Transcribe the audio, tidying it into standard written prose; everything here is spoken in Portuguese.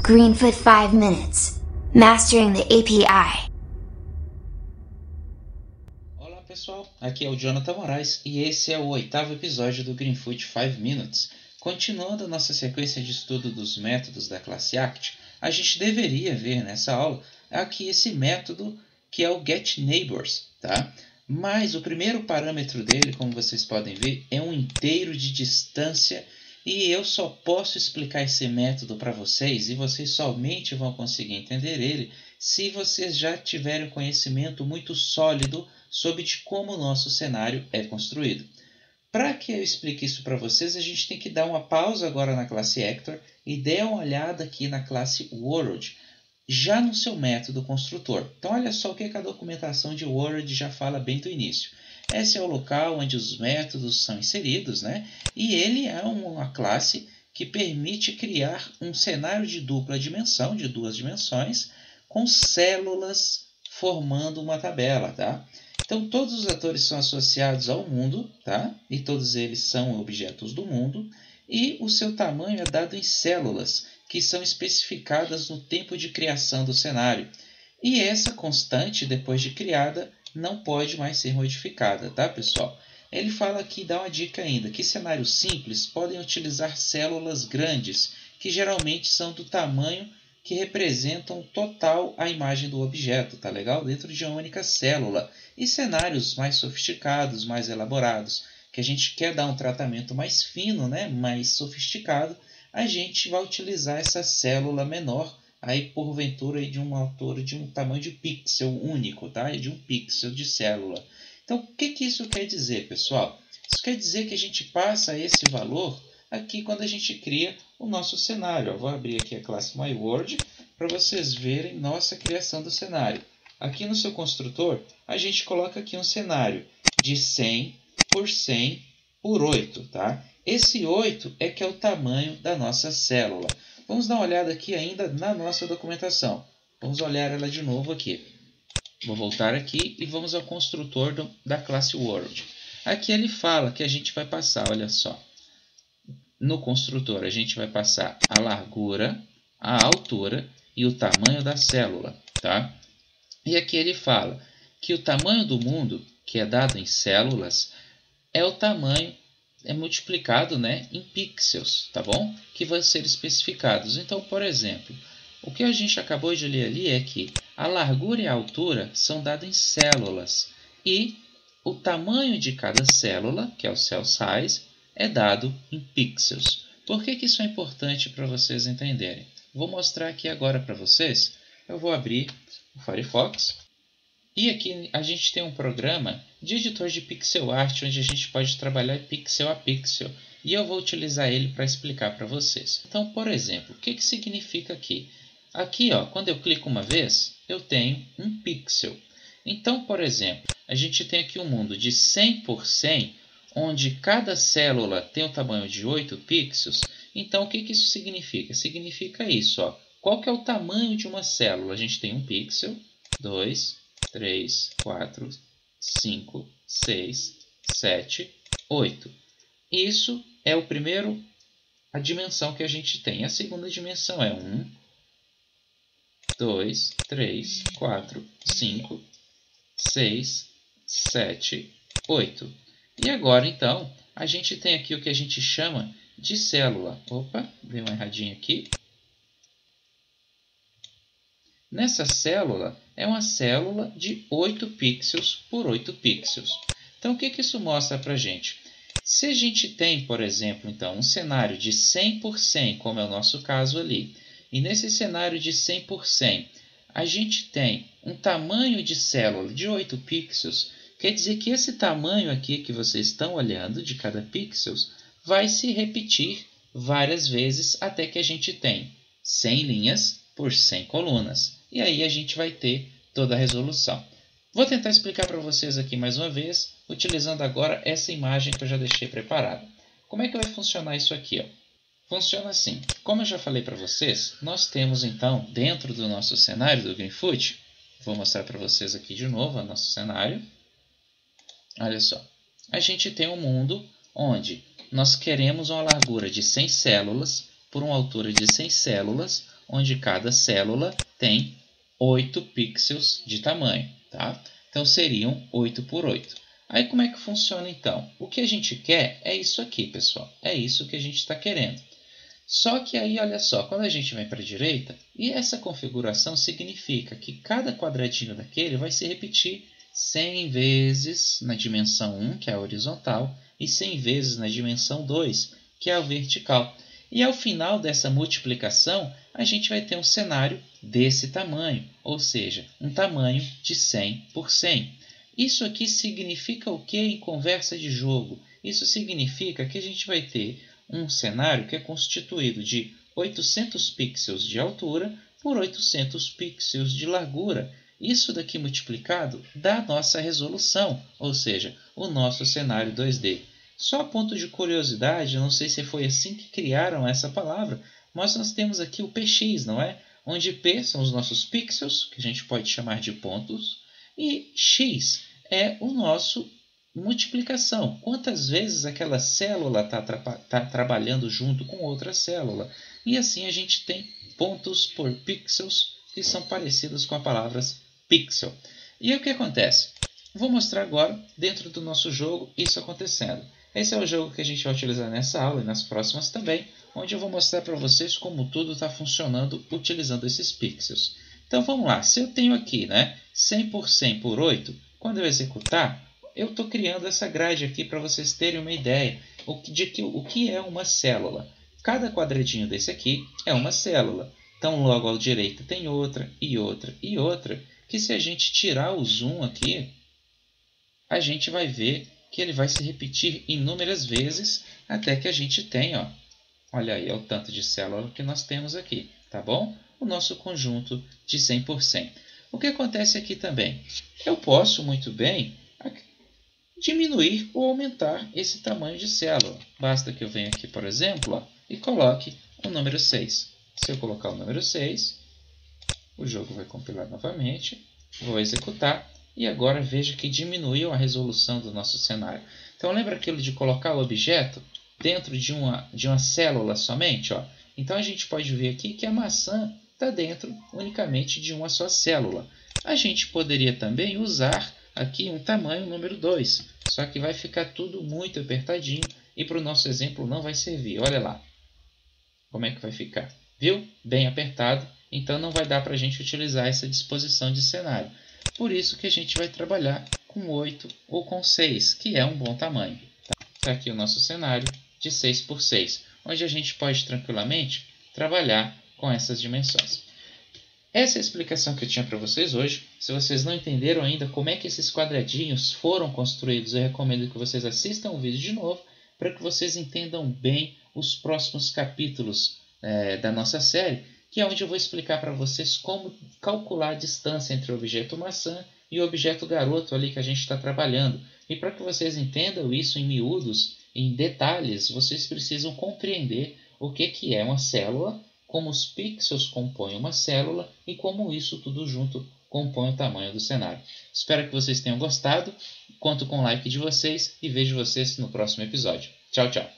Greenfoot 5 Minutes. Mastering the API. Olá pessoal, aqui é o Jonathan Moraes e esse é o 8º episódio do Greenfoot 5 Minutes. Continuando a nossa sequência de estudo dos métodos da classe ACT, a gente deveria ver nessa aula aqui esse método que é o getNeighbors, tá? Mas o primeiro parâmetro dele, como vocês podem ver, é um inteiro de distância e eu só posso explicar esse método para vocês e vocês somente vão conseguir entender ele se vocês já tiverem conhecimento muito sólido sobre de como o nosso cenário é construído. Para que eu explique isso para vocês, a gente tem que dar uma pausa agora na classe Actor e dar uma olhada aqui na classe World, já no seu método construtor. Então olha só o que a documentação de World já fala bem do início. Esse é o local onde os métodos são inseridos, né? E ele é uma classe que permite criar um cenário de dupla dimensão, de 2 dimensões, com células formando uma tabela, tá? Então todos os atores são associados ao mundo, tá? E todos eles são objetos do mundo, e o seu tamanho é dado em células, que são especificadas no tempo de criação do cenário. E essa constante, depois de criada, não pode mais ser modificada, tá, pessoal? Ele fala aqui, dá uma dica ainda, que cenários simples podem utilizar células grandes, que geralmente são do tamanho que representam total a imagem do objeto, tá legal? Dentro de uma única célula. E cenários mais sofisticados, mais elaborados, que a gente quer dar um tratamento mais fino, né? Mais sofisticado, a gente vai utilizar essa célula menor, aí porventura aí de uma altura de um tamanho de pixel único, tá? De um pixel de célula. Então, o que isso quer dizer, pessoal? Isso quer dizer que a gente passa esse valor aqui quando a gente cria o nosso cenário. Eu vou abrir aqui a classe MyWorld para vocês verem nossa criação do cenário. Aqui no seu construtor, a gente coloca aqui um cenário de 100 por 100 por 8, tá? Esse 8 é que é o tamanho da nossa célula. Vamos dar uma olhada aqui ainda na nossa documentação. Vamos olhar ela de novo aqui. Vou voltar aqui e vamos ao construtor da classe World. Aqui ele fala que a gente vai passar, olha só. No construtor a gente vai passar a largura, a altura e o tamanho da célula, tá? E aqui ele fala que o tamanho do mundo, que é dado em células, é o tamanho multiplicado, né, em pixels, tá bom? Que vão ser especificados. Então, por exemplo, o que a gente acabou de ler ali é que a largura e a altura são dadas em células e o tamanho de cada célula, que é o cell size, é dado em pixels. Por que isso é importante para vocês entenderem? Vou mostrar aqui agora para vocês. Eu vou abrir o Firefox. E aqui a gente tem um programa de editor de pixel art, onde a gente pode trabalhar pixel a pixel. E eu vou utilizar ele para explicar para vocês. Então, por exemplo, o que significa aqui? Aqui, ó, quando eu clico uma vez, eu tenho um pixel. Então, por exemplo, a gente tem aqui um mundo de 100 por 100, onde cada célula tem o tamanho de 8 pixels. Então, o que isso significa? Significa isso, ó. Qual que é o tamanho de uma célula? A gente tem um pixel, 2, 3, 4, 5, 6, 7, 8. Isso é a dimensão que a gente tem. A segunda dimensão é 1, 2, 3, 4, 5, 6, 7, 8. E agora, então, a gente tem aqui o que a gente chama de célula. Opa, dei uma erradinha aqui. Nessa célula, é uma célula de 8 pixels por 8 pixels. Então, o que isso mostra para a gente? Se a gente tem, por exemplo, então, um cenário de 100 por 100, como é o nosso caso ali, e nesse cenário de 100 por 100, a gente tem um tamanho de célula de 8 pixels, quer dizer que esse tamanho aqui que vocês estão olhando, de cada pixel, vai se repetir várias vezes até que a gente tem 100 linhas por 100 colunas. E aí a gente vai ter toda a resolução. Vou tentar explicar para vocês aqui mais uma vez, utilizando agora essa imagem que eu já deixei preparada. Como é que vai funcionar isso aqui, ó? Funciona assim. Como eu já falei para vocês, nós temos então, dentro do nosso cenário do Greenfoot, vou mostrar para vocês aqui de novo o nosso cenário. Olha só. A gente tem um mundo onde nós queremos uma largura de 100 células por uma altura de 100 células, onde cada célula tem 8 pixels de tamanho, tá? Então seriam 8 por 8. Aí como é que funciona então? O que a gente quer é isso aqui, pessoal. É isso que a gente está querendo. Só que aí, olha só, quando a gente vem para a direita, e essa configuração significa que cada quadradinho daquele vai se repetir 100 vezes na dimensão 1, que é a horizontal, e 100 vezes na dimensão 2, que é a vertical. E ao final dessa multiplicação, a gente vai ter um cenário desse tamanho, ou seja, um tamanho de 100 por 100. Isso aqui significa o que em conversa de jogo? Isso significa que a gente vai ter um cenário que é constituído de 800 pixels de altura por 800 pixels de largura. Isso daqui multiplicado dá a nossa resolução, ou seja, o nosso cenário 2D. Só a ponto de curiosidade, não sei se foi assim que criaram essa palavra, mas nós temos aqui o px, não é? Onde P são os nossos pixels, que a gente pode chamar de pontos, e x é o nosso multiplicação. Quantas vezes aquela célula está trabalhando junto com outra célula. E assim a gente tem pontos por pixels, que são parecidos com a palavra pixel. E o que acontece? Vou mostrar agora, dentro do nosso jogo, isso acontecendo. Esse é o jogo que a gente vai utilizar nessa aula e nas próximas também, onde eu vou mostrar para vocês como tudo está funcionando utilizando esses pixels. Então vamos lá, se eu tenho aqui 100 por 100 por 8, quando eu executar, eu estou criando essa grade aqui para vocês terem uma ideia o que é uma célula. Cada quadradinho desse aqui é uma célula. Então logo à direita tem outra e outra e outra, que se a gente tirar o zoom aqui, a gente vai ver que ele vai se repetir inúmeras vezes até que a gente tenha, olha aí, é o tanto de célula que nós temos aqui, tá bom? O nosso conjunto de 100 por 100. O que acontece aqui também? Eu posso muito bem diminuir ou aumentar esse tamanho de célula. Basta que eu venha aqui, por exemplo, e coloque o número 6. Se eu colocar o número 6, o jogo vai compilar novamente, vou executar, e agora veja que diminuiu a resolução do nosso cenário. Então lembra aquilo de colocar o objeto dentro de uma célula somente? Então a gente pode ver aqui que a maçã está dentro unicamente de uma só célula. A gente poderia também usar aqui um tamanho número 2, só que vai ficar tudo muito apertadinho e para o nosso exemplo não vai servir. Olha lá como é que vai ficar. Viu? Bem apertado, então não vai dar para a gente utilizar essa disposição de cenário. Por isso que a gente vai trabalhar com 8 ou com 6, que é um bom tamanho. Está aqui o nosso cenário de 6 por 6, onde a gente pode tranquilamente trabalhar com essas dimensões. Essa é a explicação que eu tinha para vocês hoje. Se vocês não entenderam ainda como é que esses quadradinhos foram construídos, eu recomendo que vocês assistam o vídeo de novo para que vocês entendam bem os próximos capítulos da nossa série, que é onde eu vou explicar para vocês como calcular a distância entre o objeto maçã e o objeto garoto ali que a gente está trabalhando. E para que vocês entendam isso em miúdos, em detalhes, vocês precisam compreender o que é uma célula, como os pixels compõem uma célula e como isso tudo junto compõe o tamanho do cenário. Espero que vocês tenham gostado, conto com o like de vocês e vejo vocês no próximo episódio. Tchau, tchau!